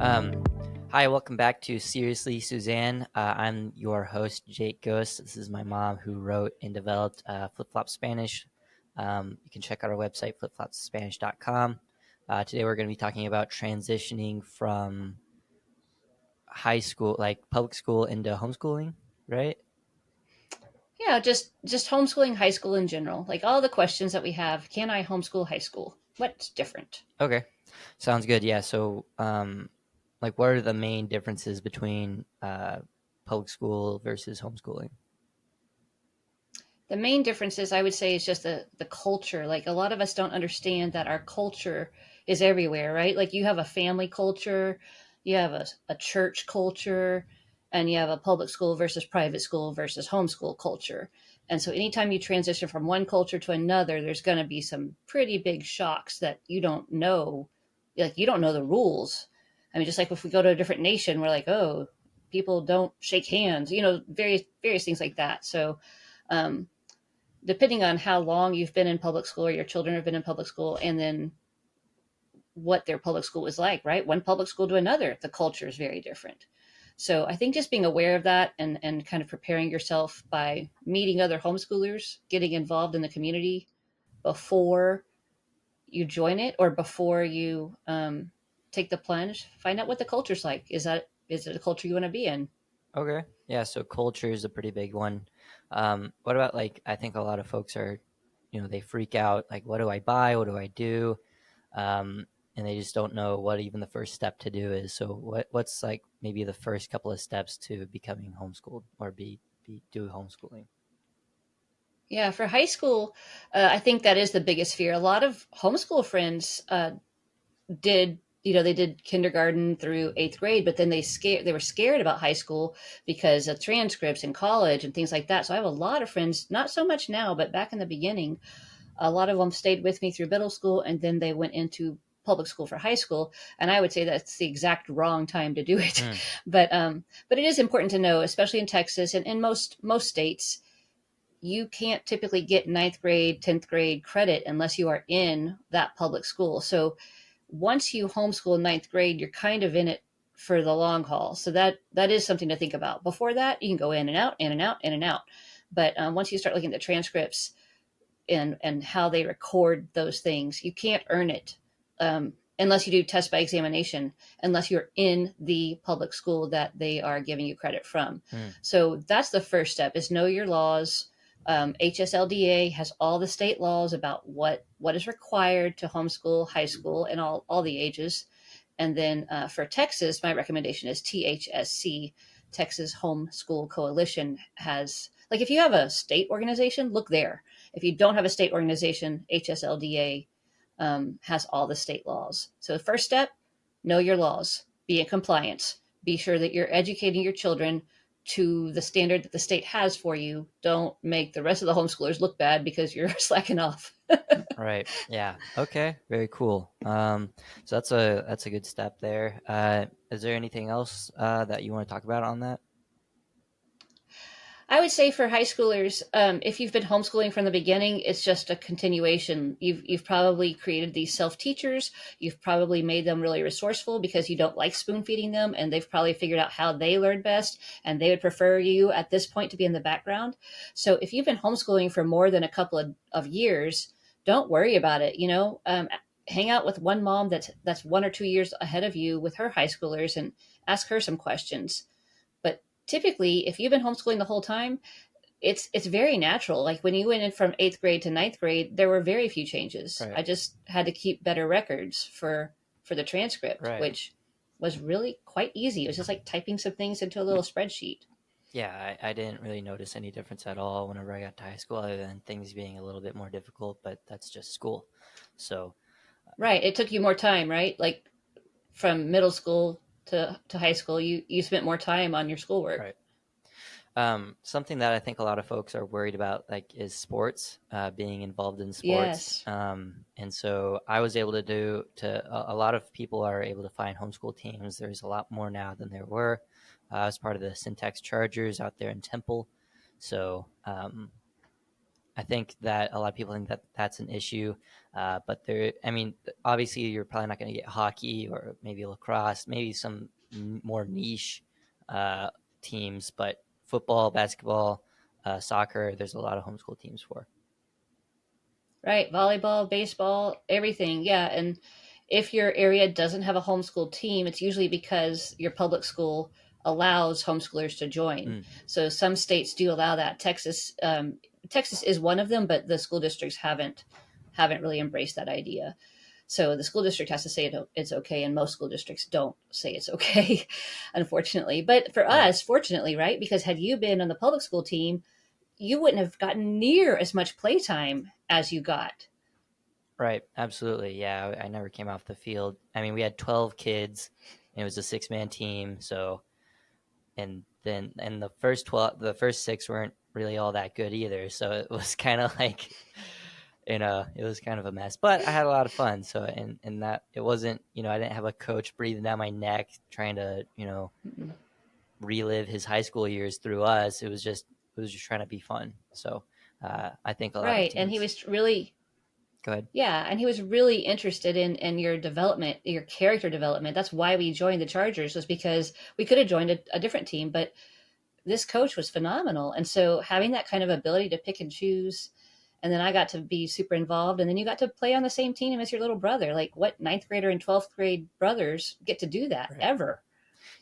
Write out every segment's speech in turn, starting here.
Um, Hi, welcome back to Seriously Suzanne. I'm your host, Jake Gose. This is my mom who wrote and developed Flip Flop Spanish. You can check out our website, flipflopspanish.com. Today we're going to be talking about transitioning from high school, like public school, into homeschooling, right? Yeah, just homeschooling high school in general. Like all the questions that we have, can I homeschool high school? What's different? Okay, sounds good. Yeah, so like what are the main differences between public school versus homeschooling? The main differences I would say is just the culture. Like a lot of us don't understand that our culture is everywhere, right? Like you have a family culture, you have a church culture, and you have a public school versus private school versus homeschool culture. And so anytime you transition from one culture to another, there's going to be some pretty big shocks that you don't know. Like you don't know the rules. I mean, just like if we go to a different nation, we're like, oh, people don't shake hands, various things like that. So, um, depending on how long you've been in public school or your children have been in public school, and then what their public school was like, right? One public school to another, the culture is very different. So I think just being aware of that and kind of preparing yourself by meeting other homeschoolers, getting involved in the community before you join it or before you take the plunge, find out what the culture's like. Is it a culture you want to be in? Okay. Yeah, so culture is a pretty big one. What about like I think a lot of folks are, they freak out like what do I buy? What do I do? And they just don't know what even the first step to do is. So what's like maybe the first couple of steps to becoming homeschooled or be do homeschooling? Yeah, for high school, I think that is the biggest fear. A lot of homeschool friends did they did kindergarten through eighth grade, but then they were scared about high school because of transcripts in college and things like that. So I have a lot of friends, not so much now, but back in the beginning, a lot of them stayed with me through middle school and then they went into public school for high school, and I would say that's the exact wrong time to do it. Mm, But it is important to know, especially in Texas and in most states, you can't typically get ninth grade, 10th grade credit unless you are in that public school. So once you homeschool ninth grade, you're kind of in it for the long haul. So that is something to think about. Before that, you can go in and out, in and out, in and out. But once you start looking at the transcripts and how they record those things, you can't earn it unless you do test by examination, unless you're in the public school that they are giving you credit from. mm. So that's the first step: is know your laws. HSLDA has all the state laws about what is required to homeschool high school and all the ages. And then for Texas, my recommendation is THSC, Texas Homeschool Coalition has, like, if you have a state organization, look there. If you don't have a state organization, HSLDA has all the state laws. So the first step, know your laws, be in compliance, be sure that you're educating your children to the standard that the state has for you. Don't make the rest of the homeschoolers look bad because you're slacking off. Right. Yeah. Okay. Very cool. So that's a good step there. Is there anything else that you want to talk about on that? I would say for high schoolers, if you've been homeschooling from the beginning, it's just a continuation. You've probably created these self teachers. You've probably made them really resourceful because you don't like spoon feeding them, and they've probably figured out how they learn best, and they would prefer you at this point to be in the background. So if you've been homeschooling for more than a couple of years, don't worry about it. Hang out with one mom that's 1 or 2 years ahead of you with her high schoolers and ask her some questions. But typically, if you've been homeschooling the whole time, it's very natural. Like when you went in from eighth grade to ninth grade, there were very few changes. Right. I just had to keep better records for the transcript, Right. which was really quite easy. It was just like typing some things into a little spreadsheet. Yeah, I didn't really notice any difference at all whenever I got to high school, other than things being a little bit more difficult, but that's just school. So, Right. It took you more time, right? Like from middle school to high school, you spent more time on your schoolwork. right. Something that I think a lot of folks are worried about, like, is sports, being involved in sports. Yes. And so I was able to a lot of people are able to find homeschool teams. There's a lot more now than there were. I was part of the Syntax Chargers out there in Temple. So, I think that a lot of people think that that's an issue, but there, I mean, obviously you're probably not going to get hockey or maybe lacrosse, maybe some more niche uh, teams, but football, basketball, soccer, there's a lot of homeschool teams for. Right, volleyball, baseball, everything. Yeah, and if your area doesn't have a homeschool team, it's usually because your public school allows homeschoolers to join. Mm, So some states do allow that. Texas is one of them, but the school districts haven't really embraced that idea. So the school district has to say it's okay, and most school districts don't say it's okay, unfortunately. But for right. us, fortunately, right, because had you been on the public school team, you wouldn't have gotten near as much playtime as you got. Right, absolutely. Yeah, I never came off the field. I mean, we had 12 kids, and it was a six-man team. So, and the first 12, the first six weren't really all that good either. So it was kind of like, it was kind of a mess. But I had a lot of fun. So, and that it wasn't, I didn't have a coach breathing down my neck trying to, relive his high school years through us. It was just trying to be fun. So, I think a lot of Right. And he teams. was really, Go ahead. yeah, and he was really interested in your development, your character development. That's why we joined the Chargers, was because we could have joined a different team, but this coach was phenomenal. And so having that kind of ability to pick and choose, and then I got to be super involved, and then you got to play on the same team as your little brother. Like, what ninth grader and 12th grade brothers get to do that Right. ever?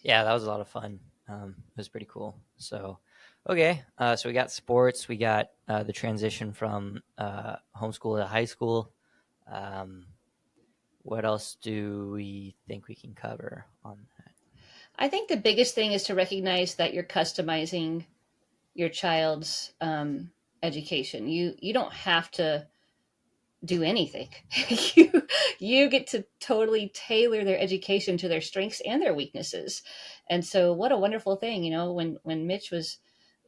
Yeah, that was a lot of fun. It was pretty cool. So, okay, so we got sports, we got the transition from homeschool to high school. Um, what else do we think we can cover on that? I think the biggest thing is to recognize that you're customizing your child's education. You don't have to do anything. you you get to totally tailor their education to their strengths and their weaknesses. And so what a wonderful thing, when Mitch was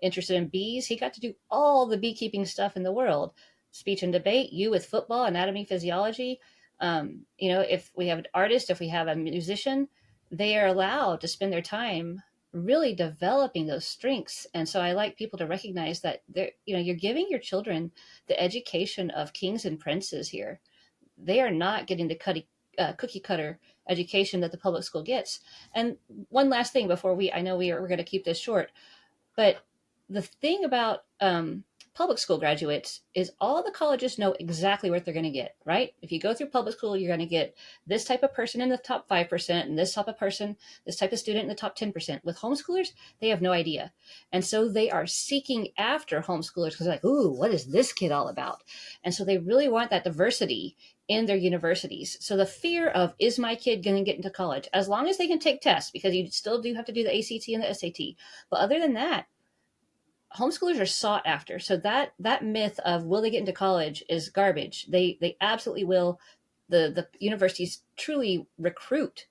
interested in bees, he got to do all the beekeeping stuff in the world. Speech and debate, you with football, anatomy, physiology. If we have an artist, if we have a musician, they are allowed to spend their time really developing those strengths. And so I like people to recognize that you're giving your children the education of kings and princes here. They are not getting the cookie cutter education that the public school gets. And one last thing before I know we're going to keep this short, but the thing about public school graduates is all the colleges know exactly what they're going to get, right? If you go through public school, you're going to get this type of person in the top 5%, and this type of person, this type of student in the top 10%. With homeschoolers, they have no idea. And so they are seeking after homeschoolers because they're like, ooh, what is this kid all about? And so they really want that diversity in their universities. So the fear of, is my kid going to get into college? As long as they can take tests, because you still do have to do the ACT and the SAT. But other than that, homeschoolers are sought after. So that myth of will they get into college is garbage. They absolutely will. The universities truly recruit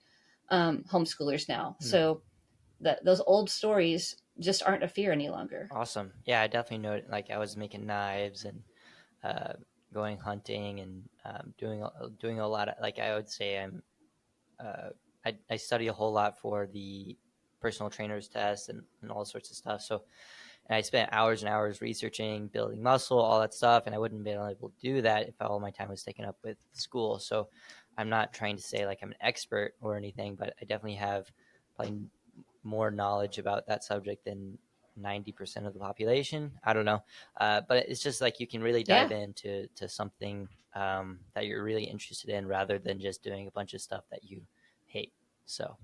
homeschoolers now. Mm, So those old stories just aren't a fear any longer. awesome. Yeah, I definitely know it. Like I was making knives and uh, going hunting and doing a lot of, like I would say uh, I study a whole lot for the personal trainer's test and all sorts of stuff. So, and I spent hours and hours researching, building muscle, all that stuff, and I wouldn't have been able to do that if all my time was taken up with school. So I'm not trying to say like I'm an expert or anything, but I definitely have probably more knowledge about that subject than 90% of the population. I don't know. But it's just like you can really dive Yeah. into something that you're really interested in rather than just doing a bunch of stuff that you hate. So,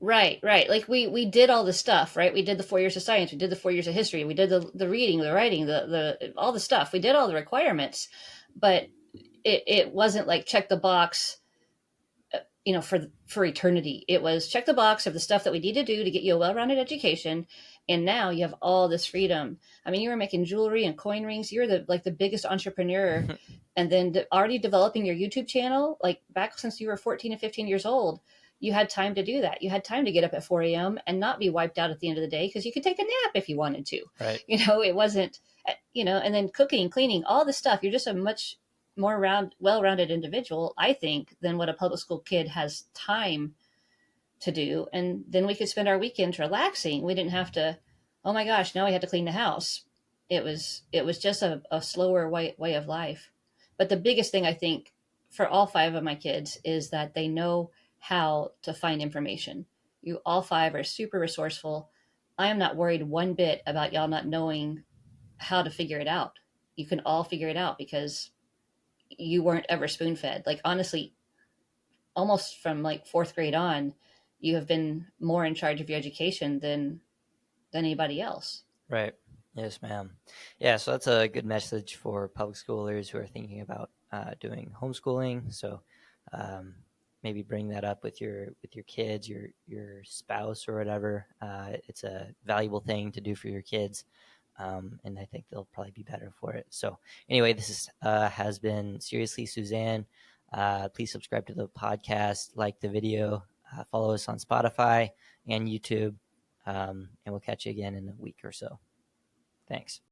Right. Like we did all the stuff, right? We did the 4 years of science, we did the 4 years of history, we did the reading, the writing, the all the stuff. We did all the requirements, but it wasn't like check the box, for eternity. It was check the box of the stuff that we need to do to get you a well-rounded education, and now you have all this freedom. I mean, you were making jewelry and coin rings. You're the biggest entrepreneur, and then already developing your YouTube channel. Like back since you were 14 and 15 years old, you had time to do that. You had time to get up at 4 a.m. and not be wiped out at the end of the day because you could take a nap if you wanted to. right. It wasn't, and then cooking, cleaning, all the stuff. You're just a much more well-rounded individual, I think, than what a public school kid has time to do. And then we could spend our weekends relaxing. We didn't have to, oh my gosh, now we had to clean the house. it was just a slower way of life. But the biggest thing I think for all five of my kids is that they know how to find information. You all five are super resourceful. I am not worried one bit about y'all not knowing how to figure it out. You can all figure it out because you weren't ever spoon fed. Like honestly, almost from like fourth grade on, you have been more in charge of your education than anybody else. Right. Yes, ma'am. Yeah, so that's a good message for public schoolers who are thinking about doing homeschooling. So um, maybe bring that up with your kids, your spouse, or whatever. It's a valuable thing to do for your kids, and I think they'll probably be better for it. So anyway, has been Seriously Suzanne. Please subscribe to the podcast, like the video, follow us on Spotify and YouTube, and we'll catch you again in a week or so. Thanks.